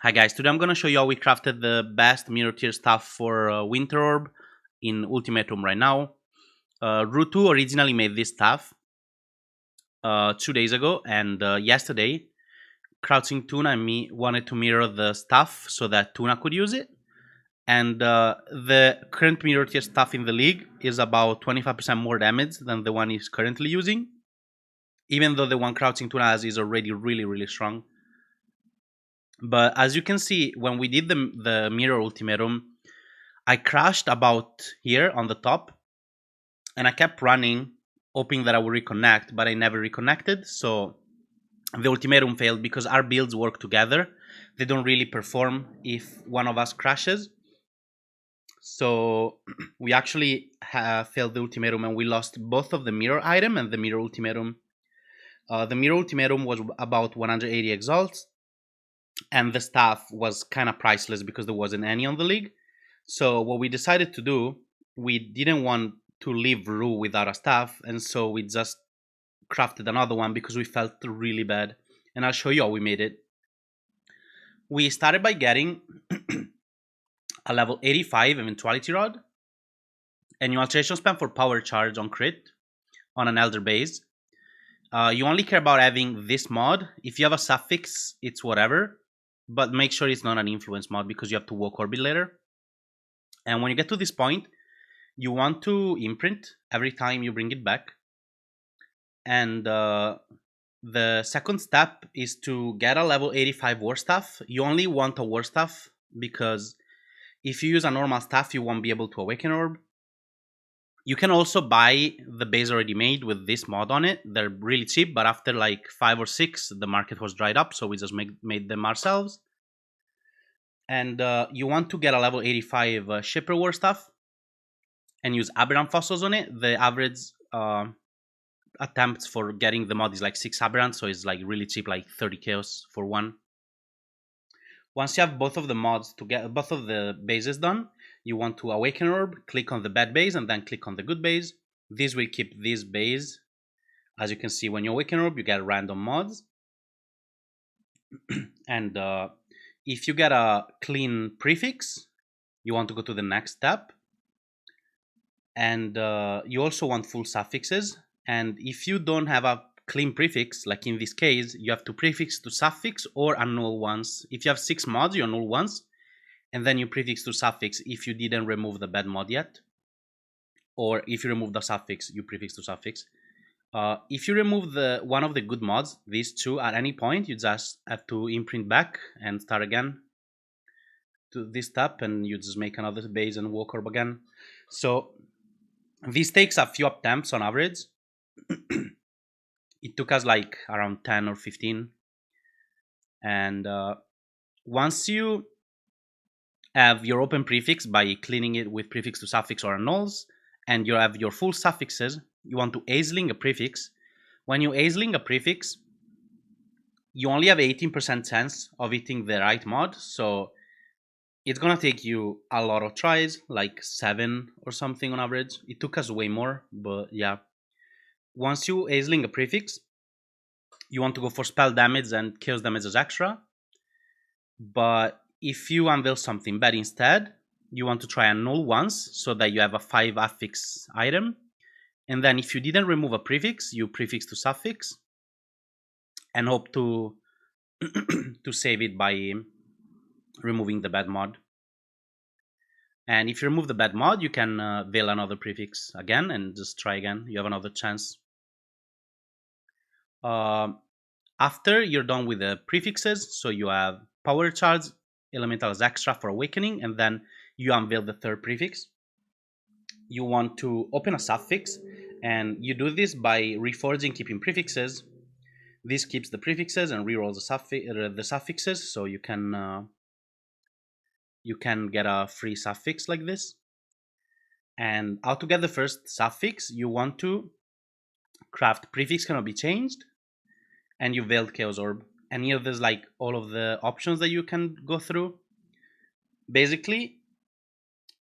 Hi guys, today I'm gonna show you how we crafted the best mirror tier stuff for Winter Orb in Ultimatum right now. Rutu originally made this stuff 2 days ago, and yesterday, Crouching Tuna and me wanted to mirror the stuff so that Tuna could use it. And the current mirror tier stuff in the league is about 25% more damage than the one he's currently using, even though the one Crouching Tuna has is already really strong. But as you can see, when we did the mirror ultimatum, I crashed about here on the top, and I kept running, hoping that I would reconnect, but I never reconnected. So the ultimatum failed because our builds work together. They don't really perform if one of us crashes. So we actually failed the ultimatum, and we lost both of the mirror item and the mirror ultimatum. The mirror ultimatum was about 180 exalts, and the staff was kind of priceless because there wasn't any on the league. So what we decided to do, we didn't want to leave Rue without a staff, and so we just crafted another one because we felt really bad. And I'll show you how we made it. We started by getting a level 85 eventuality rod, and your alteration spam for power charge on crit on an elder base. You only care about having this mod. If you have a suffix, it's whatever, but make sure it's not an influence mod because you have to walk orbit later. And when you get to this point, you want to imprint every time you bring it back. And the second step is to get a level 85 war staff. You only want a war staff because if you use a normal staff, you won't be able to awaken orb. You can also buy the base already made with this mod on it. They're really cheap, but after like 5 or 6, the market was dried up, so we just made them ourselves. And you want to get a level 85 shipper war staff and use aberrant fossils on it. The average attempts for getting the mod is like 6 aberrant, so it's like really cheap, like 30 chaos for one. Once you have both of the mods to get both of the bases done, you want to awaken orb, click on the bad base, and then click on the good base. This will keep this base. As you can see, when you awaken orb, you get random mods. And if you get a clean prefix, you want to go to the next step. And you also want full suffixes. And if you don't have a clean prefix, like in this case, you have to prefix to suffix or annul once. If you have 6 mods, you annul once, and then you prefix to suffix if you didn't remove the bad mod yet. Or if you remove the suffix, you prefix to suffix. If you remove the one of the good mods, these two, at any point, you just have to imprint back and start again to this step, and you just make another base and walk orb again. So this takes a few attempts on average. It took us like around 10 or 15. And once you have your open prefix by cleaning it with prefix to suffix or annuls, and you have your full suffixes, you want to aisling a prefix. When you aisling a prefix, you only have 18% chance of hitting the right mod, so it's gonna take you a lot of tries, like 7 or something on average. It took us way more, but yeah. Once you aisling a prefix, you want to go for spell damage and chaos damage as extra. But if you unveil something bad instead, you want to try annul once so that you have a 5 affix item. And then if you didn't remove a prefix, you prefix to suffix and hope to to save it by removing the bad mod. And if you remove the bad mod, you can veil another prefix again and just try again. You have another chance. After you're done with the prefixes, so you have power charge, elemental as extra for awakening, and then you unveil the third prefix. You want to open a suffix, and you do this by reforging keeping prefixes. This keeps the prefixes and rerolls the suffixes, so you can get a free suffix like this. And how to get the first suffix, you want to craft prefix cannot be changed, and you veiled chaos orb. And here there's like all of the options that you can go through. Basically,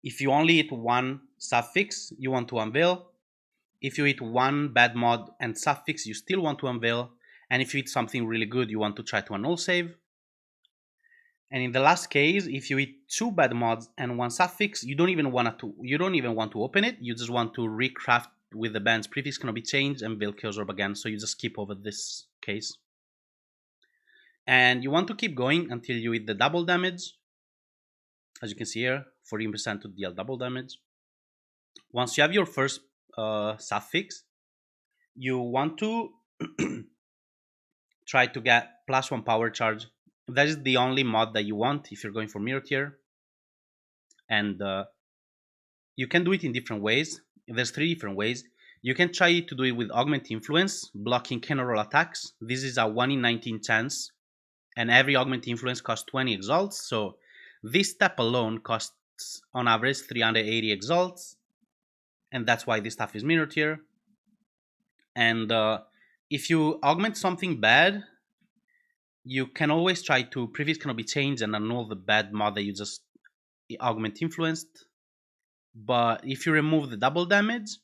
if you only hit one suffix, you want to unveil. If you hit one bad mod and suffix, you still want to unveil. And if you hit something really good, you want to try to annul save. And in the last case, if you eat two bad mods and one suffix, you don't even want to open it. You just want to recraft with the band's prefix cannot be changed and build Chaos Orb again. So you just skip over this case. And you want to keep going until you hit the double damage. As you can see here, 14% to deal double damage. Once you have your first suffix, you want to try to get +1 power charge. That is the only mod that you want if you're going for mirror tier. And you can do it in different ways. There's 3 different ways. You can try to do it with Augment Influence, blocking cannon roll attacks. This is a 1 in 19 chance, and every Augment Influence costs 20 exalts. So this step alone costs on average 380 exalts, and that's why this stuff is mirror tier. And if you augment something bad, you can always try to prefix cannot be changed and annul the bad mod that you just augment influenced. But if you remove the double damage,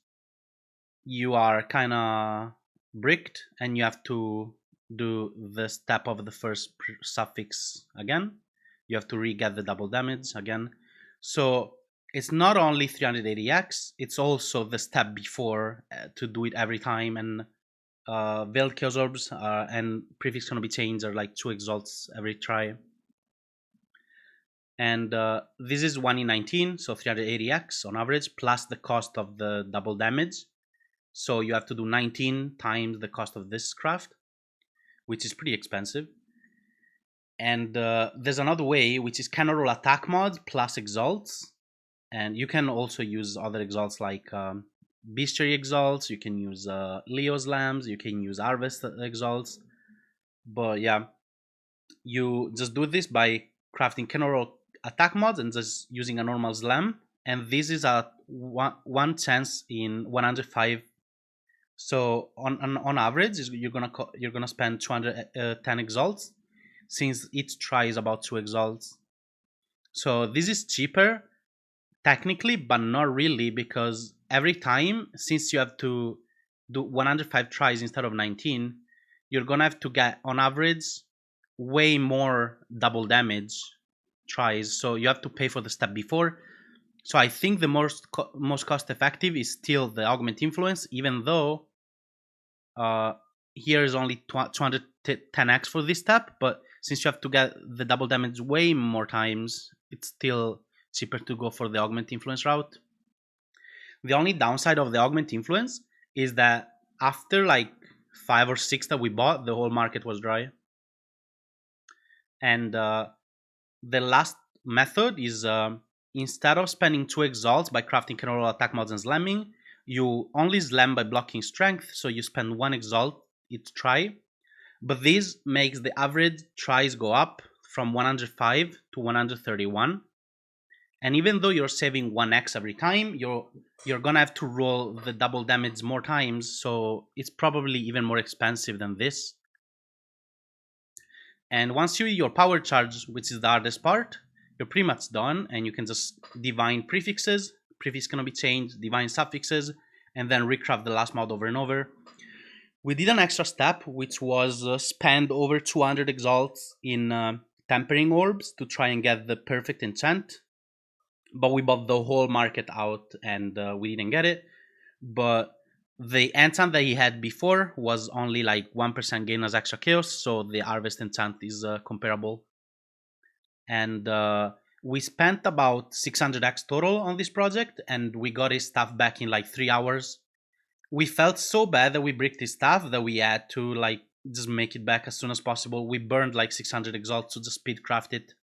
you are kind of bricked and you have to do the step of the first suffix again. You have to re-get the double damage again. So it's not only 380x, it's also the step before to do it every time. And veiled Chaos Orbs and prefix cannot be changed are like 2 exalts every try. And this is 1 in 19, so 380x on average, plus the cost of the double damage. So you have to do 19 times the cost of this craft, which is pretty expensive. And there's another way, which is cannon roll attack mods plus exalts. And you can also use other exalts like bestiary exalts. You can use Leo's lambs. You can use harvest exalts. But yeah, you just do this by crafting cannon roll attack mods and just using a normal slam. And this is a one chance in 105. So on average, you're gonna spend 210 exalts, since each try is about 2 exalts. So this is cheaper technically, but not really, because every time, since you have to do 105 tries instead of 19, you're gonna have to get on average way more double damage tries. So you have to pay for the step before. So I think the most cost effective is still the augment influence, even though here is only 210x for this step. But since you have to get the double damage way more times, it's still cheaper to go for the augment influence route. The only downside of the augment influence is that after like 5 or 6 that we bought, the whole market was dry. And the last method is instead of spending 2 exalts by crafting cannon roll attack mods and slamming, you only slam by blocking strength. So you spend 1 exalt each try. But this makes the average tries go up from 105 to 131. And even though you're saving 1x every time, you're gonna have to roll the double damage more times, so it's probably even more expensive than this. And once you hit your power charge, which is the hardest part, you're pretty much done, and you can just divine prefixes, prefix cannot be changed, divine suffixes, and then recraft the last mod over and over. We did an extra step, which was spend over 200 exalts in tempering orbs to try and get the perfect enchant. But we bought the whole market out and we didn't get it. But the enchant that he had before was only like 1% gain as extra chaos, so the harvest enchant is comparable. And we spent about 600x total on this project, and we got his stuff back in like 3 hours. We felt so bad that we bricked his stuff that we had to like just make it back as soon as possible. We burned like 600 exalts to just speed craft it.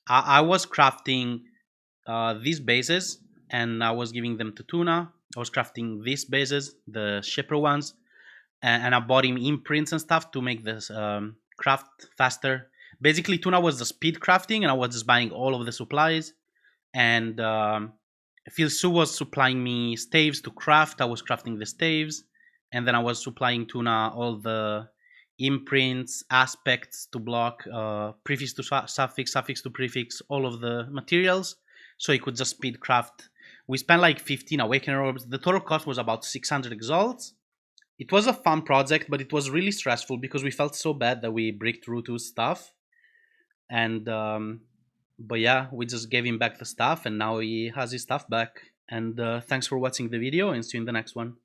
I was crafting these bases and I was giving them to Tuna. I was crafting these bases, the shipper ones, and I bought him imprints and stuff to make this craft faster. Basically, Tuna was the speed crafting and I was just buying all of the supplies. And Phil was supplying me staves to craft. I was crafting the staves. And then I was supplying Tuna all the imprints, aspects to block, prefix to suffix, suffix to prefix, all of the materials, so he could just speed craft. We spent like 15 awakener orbs. The total cost was about 600 exalts. It was a fun project, but it was really stressful because we felt so bad that we bricked Rutu's stuff. And but yeah, we just gave him back the stuff, and now he has his stuff back. And thanks for watching the video, and see you in the next one.